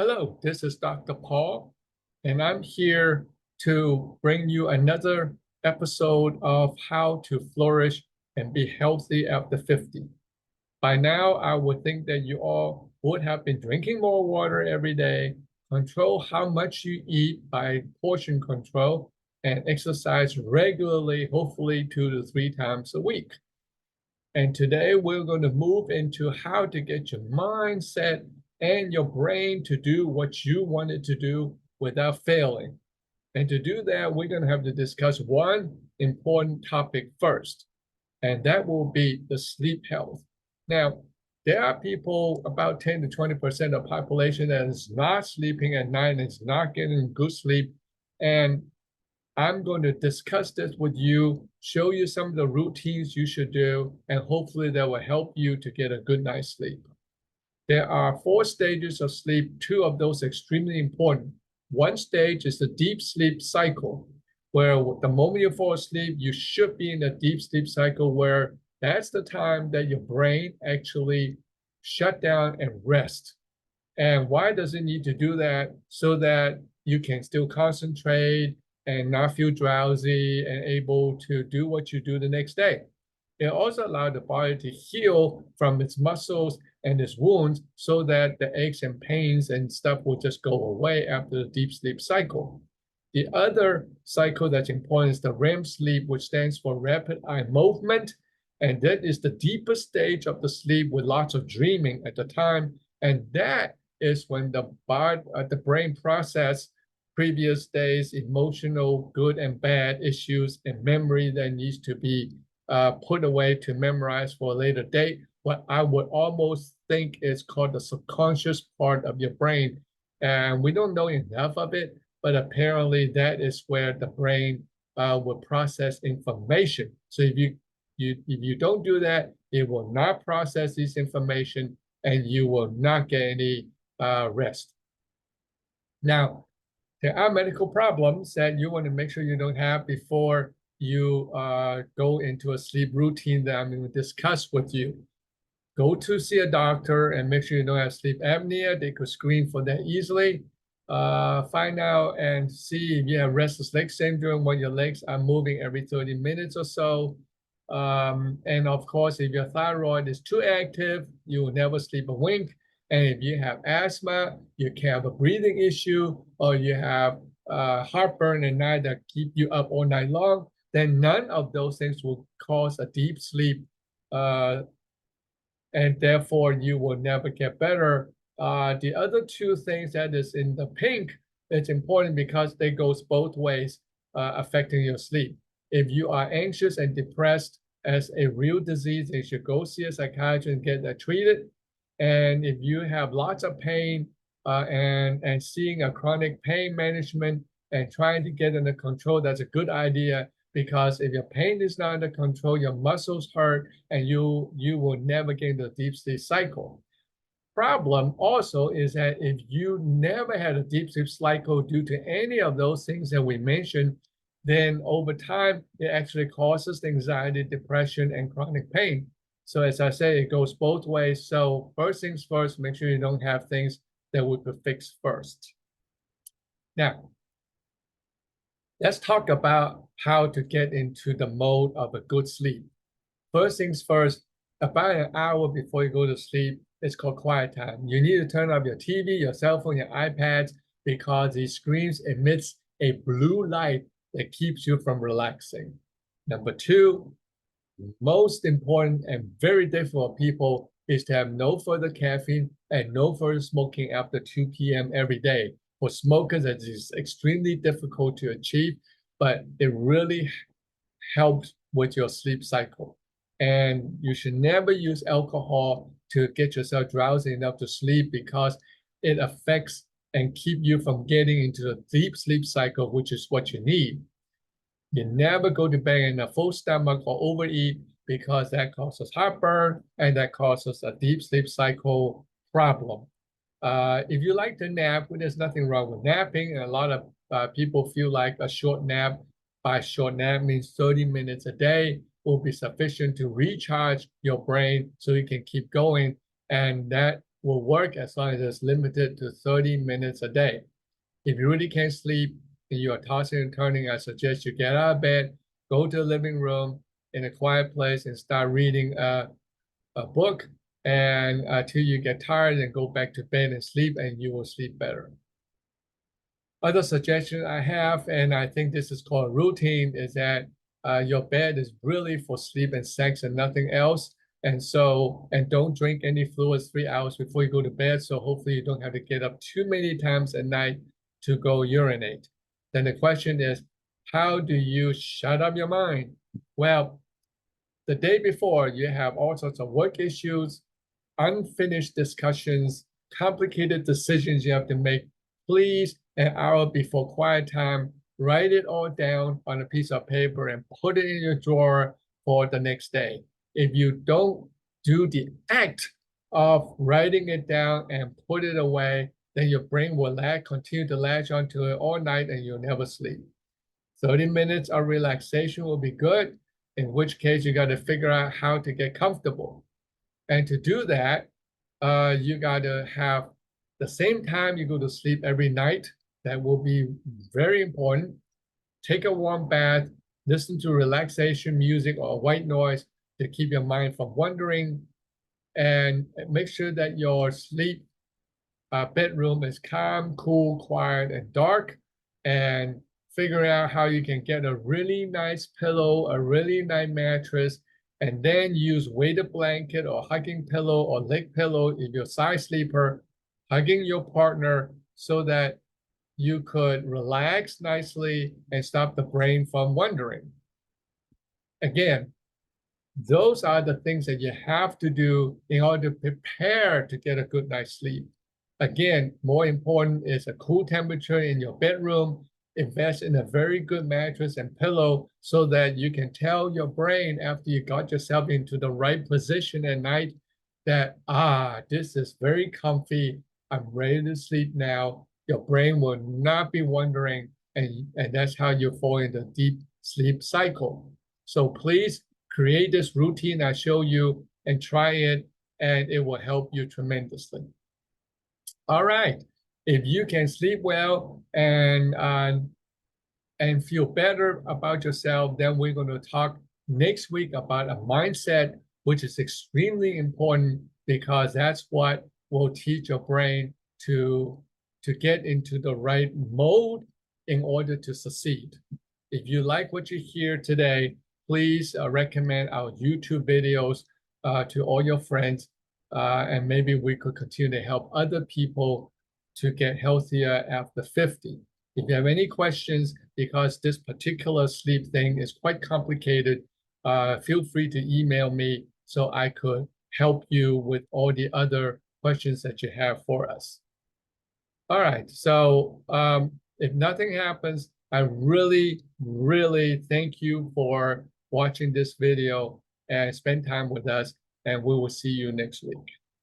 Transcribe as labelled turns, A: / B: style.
A: Hello, this is Dr. Paul, and I'm here to bring you another episode of how to flourish and be healthy after 50. By now, I would think that you all would have been drinking more water every day, control how much you eat by portion control, and exercise regularly, hopefully 2 to 3 times a week. And today we're going to move into how to get your mindset and your brain to do what you want it to do without failing. And to do that, we're going to have to discuss one important topic first, and that will be the sleep health. Now, there are people, about 10 to 20% of the population, that is not sleeping at night and is not getting good sleep. And I'm going to discuss this with you, show you some of the routines you should do, and hopefully that will help you to get a good night's sleep. There are 4 stages of sleep, 2 of those extremely important. One stage is the deep sleep cycle, where the moment you fall asleep, you should be in a deep sleep cycle where that's the time that your brain actually shut down and rest. And why does it need to do that? So that you can still concentrate and not feel drowsy and able to do what you do the next day. It also allows the body to heal from its muscles and its wounds so that the aches and pains and stuff will just go away after the deep sleep cycle. The other cycle that's important is the REM sleep, which stands for rapid eye movement. And that is the deepest stage of the sleep with lots of dreaming at the time. And that is when the brain process previous days, emotional, good and bad issues, and memory that needs to be put away to memorize for a later date. What I would almost think is called the subconscious part of your brain. And we don't know enough of it, but apparently that is where the brain will process information. So if you don't do that, it will not process this information and you will not get any rest. Now, there are medical problems that you want to make sure you don't have before you go into a sleep routine that I'm going to discuss with you. Go to see a doctor and make sure you don't have sleep apnea. They could screen for that easily. Find out and see if you have restless leg syndrome when your legs are moving every 30 minutes or so. And of course, if your thyroid is too active, you will never sleep a wink. And if you have asthma, you can have a breathing issue, or you have heartburn at night that keep you up all night long, then none of those things will cause a deep sleep, and therefore you will never get better. The other 2 things that is in the pink, it's important because they goes both ways, affecting your sleep. If you are anxious and depressed as a real disease, you should go see a psychiatrist and get that treated. And if you have lots of pain and seeing a chronic pain management and trying to get under control, that's a good idea, because if your pain is not under control, your muscles hurt and you will never get into a deep sleep cycle. Problem also is that if you never had a deep sleep cycle due to any of those things that we mentioned, then over time, it actually causes anxiety, depression, and chronic pain. So as I say, it goes both ways. So first things first, make sure you don't have things that we could fix first. Now, let's talk about how to get into the mode of a good sleep. First things first, about an hour before you go to sleep, it's called quiet time. You need to turn off your TV, your cell phone, your iPads, because these screens emits a blue light that keeps you from relaxing. Number 2, most important and very difficult for people is to have no further caffeine and no further smoking after 2 p.m. every day. For smokers, it is extremely difficult to achieve, but it really helps with your sleep cycle. And you should never use alcohol to get yourself drowsy enough to sleep, because it affects and keep you from getting into the deep sleep cycle, which is what you need. You never go to bed in a full stomach or overeat, because that causes heartburn and that causes a deep sleep cycle problem. If you like to nap, well, there's nothing wrong with napping. And a lot of people feel like a short nap, by short nap means 30 minutes a day, will be sufficient to recharge your brain so you can keep going. And that will work as long as it's limited to 30 minutes a day. If you really can't sleep and you are tossing and turning, I suggest you get out of bed, go to the living room in a quiet place and start reading a book and until you get tired and go back to bed and sleep, and you will sleep better. Other suggestion I have, and I think this is called routine, is that your bed is really for sleep and sex and nothing else. And don't drink any fluids 3 hours before you go to bed. So hopefully you don't have to get up too many times at night to go urinate. Then the question is, how do you shut up your mind? Well, the day before, you have all sorts of work issues, unfinished discussions, complicated decisions you have to make. Please, an hour before quiet time, write it all down on a piece of paper and put it in your drawer for the next day. If you don't do the act of writing it down and put it away, then your brain will continue to latch onto it all night and you'll never sleep. 30 minutes of relaxation will be good, in which case you got to figure out how to get comfortable. And to do that, you got to have the same time you go to sleep every night. That will be very important. Take a warm bath, listen to relaxation music or white noise to keep your mind from wandering, and make sure that your sleep bedroom is calm, cool, quiet, and dark, and figure out how you can get a really nice pillow, a really nice mattress, and then use weighted blanket or hugging pillow or leg pillow if you're a side sleeper, hugging your partner so that you could relax nicely and stop the brain from wandering. Again, those are the things that you have to do in order to prepare to get a good night's sleep. Again, more important is a cool temperature in your bedroom. Invest in a very good mattress and pillow so that you can tell your brain after you got yourself into the right position at night that, this is very comfy. I'm ready to sleep now. Your brain will not be wandering, and that's how you fall into deep sleep cycle. So please create this routine I show you and try it, and it will help you tremendously. All right. If you can sleep well and feel better about yourself, then we're going to talk next week about a mindset, which is extremely important because that's what will teach your brain to get into the right mode in order to succeed. If you like what you hear today, please recommend our YouTube videos to all your friends, and maybe we could continue to help other people to get healthier after 50. If you have any questions, because this particular sleep thing is quite complicated, feel free to email me so I could help you with all the other questions that you have for us. All right, so if nothing happens, I really, really thank you for watching this video and spend time with us, and we will see you next week.